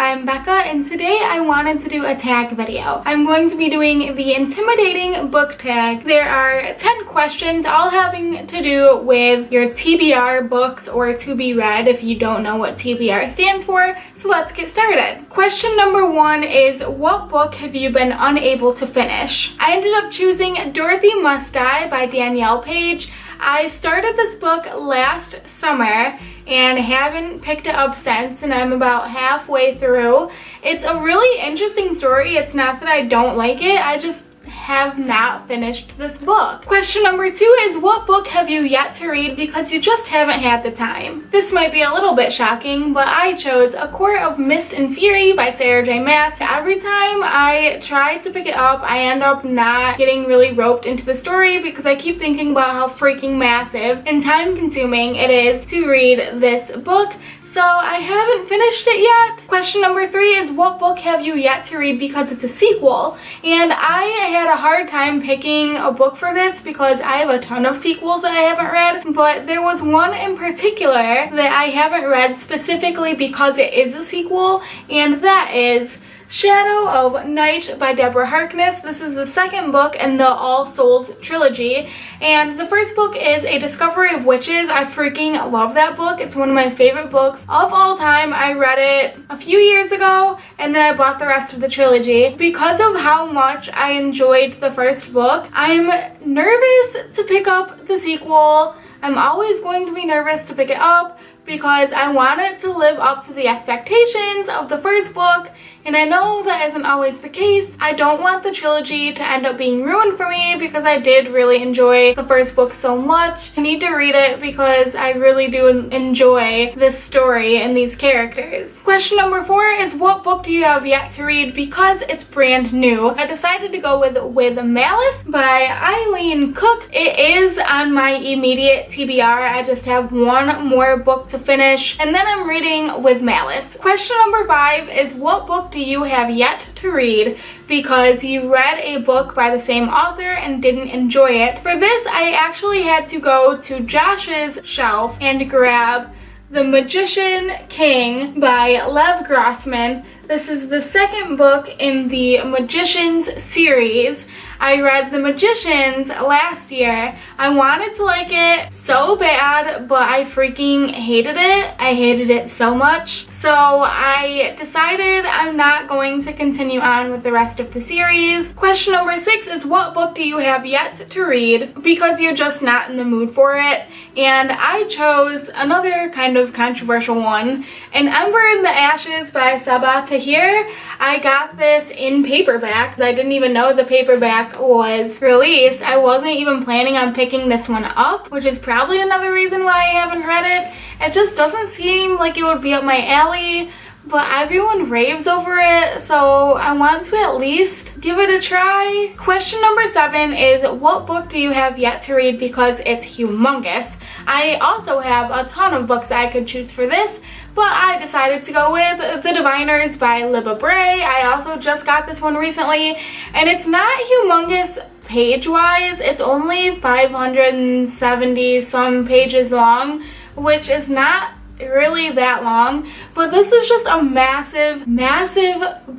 I'm Becca, and today I wanted to do a tag video. I'm going to be doing the intimidating book tag. There are 10 questions all having to do with your TBR books, or to be read if you don't know what TBR stands for. So let's get started. Question number 1 is, what book have you been unable to finish? I ended up choosing Dorothy Must Die by Danielle Page. I started this book last summer and haven't picked it up since, and I'm about halfway through. It's a really interesting story. It's not that I don't like it, I just have not finished this book. Question number 2 is, what book have you yet to read because you just haven't had the time? This might be a little bit shocking, but I chose A Court of Mist and Fury by Sarah J. Maas. Every time I try to pick it up, I end up not getting really roped into the story because I keep thinking about how freaking massive and time-consuming it is to read this book. So I haven't finished it yet. Question number 3 is, what book have you yet to read because it's a sequel? And I had a hard time picking a book for this because I have a ton of sequels that I haven't read, but there was one in particular that I haven't read specifically because it is a sequel, and that is Shadow of Night by Deborah Harkness. This is the second book in the All Souls trilogy, and the first book is A Discovery of Witches. I freaking love that book. It's one of my favorite books of all time. I read it a few years ago, and then I bought the rest of the trilogy. Because of how much I enjoyed the first book, I'm nervous to pick up the sequel. I'm always going to be nervous to pick it up because I want it to live up to the expectations of the first book, and I know that isn't always the case. I don't want the trilogy to end up being ruined for me because I did really enjoy the first book so much. I need to read it because I really do enjoy this story and these characters. Question number 4 is, what book do you have yet to read because it's brand new? I decided to go with Malice by Eileen Cook. It is on my immediate TBR. I just have one more book to finish, and then I'm reading with Malice. Question number 5 is, what book do you have yet to read because you read a book by the same author and didn't enjoy it? For this, I actually had to go to Josh's shelf and grab The Magician King by Lev Grossman. This is the second book in the Magicians series. I read The Magicians last year. I wanted to like it so bad, but I freaking hated it. I hated it so much. So I decided I'm not going to continue on with the rest of the series. Question number 6 is, what book do you have yet to read because you're just not in the mood for it? And I chose another kind of controversial one, An Ember in the Ashes by Sabaa Tahir. I got this in paperback because I didn't even know the paperback was released. I wasn't even planning on picking this one up, which is probably another reason why I haven't read it. It just doesn't seem like it would be up my alley, but everyone raves over it, so I want to at least give it a try. Question number 7 is, what book do you have yet to read because it's humongous? I also have a ton of books I could choose for this, but I decided to go with The Diviners by Libba Bray. I also just got this one recently, and it's not humongous page-wise. It's only 570 some pages long, which is not really that long, but this is just a massive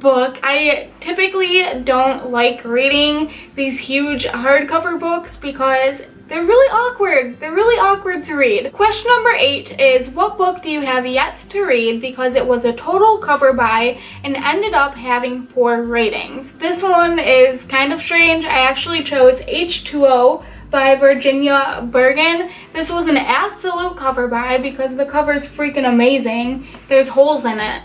book. I typically don't like reading these huge hardcover books because they're really awkward. They're really awkward to read. Question number 8 is, what book do you have yet to read because it was a total cover buy and ended up having poor ratings? This one is kind of strange. I actually chose H2O by Virginia Bergen. This was an absolute cover buy because the cover is freaking amazing. There's holes in it.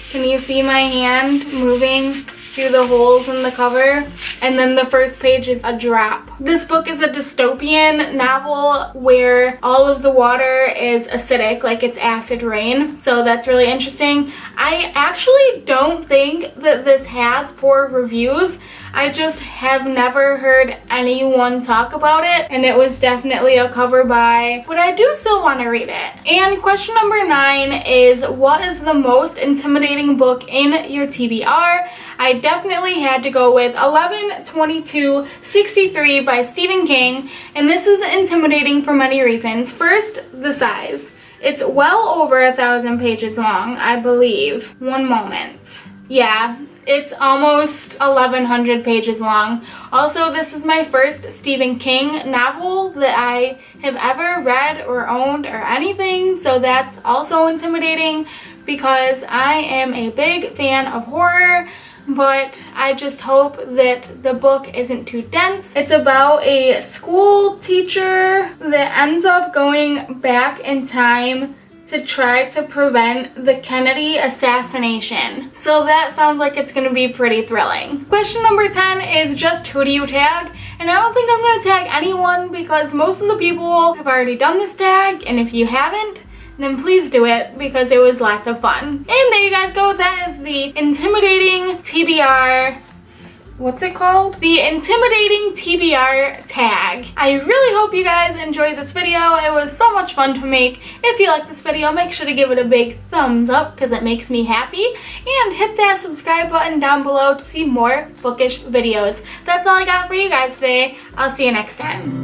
Can you see my hand moving through the holes in the cover? And then the first page is a drop. This book is a dystopian novel where all of the water is acidic, like it's acid rain. So that's really interesting. I actually don't think that this has poor reviews. I just have never heard anyone talk about it, and it was definitely a cover buy, but I do still want to read it. And question number 9 is, what is the most intimidating book in your TBR? I definitely had to go with 11/22/63 by Stephen King, and this is intimidating for many reasons. First, the size. It's well over 1,000 pages long, I believe. One moment. Yeah, it's almost 1,100 pages long. Also, this is my first Stephen King novel that I have ever read or owned or anything, so that's also intimidating because I am a big fan of horror, but I just hope that the book isn't too dense. It's about a school teacher that ends up going back in time to try to prevent the Kennedy assassination. So that sounds like it's gonna be pretty thrilling. Question number 10 is just who do you tag? And I don't think I'm gonna tag anyone because most of the people have already done this tag, and if you haven't, then please do it because it was lots of fun. And there you guys go, that is the intimidating TBR, what's it called? The intimidating TBR tag. I really hope you guys enjoyed this video. It was so much fun to make. If you like this video, make sure to give it a big thumbs up because it makes me happy. And hit that subscribe button down below to see more bookish videos. That's all I got for you guys today. I'll see you next time.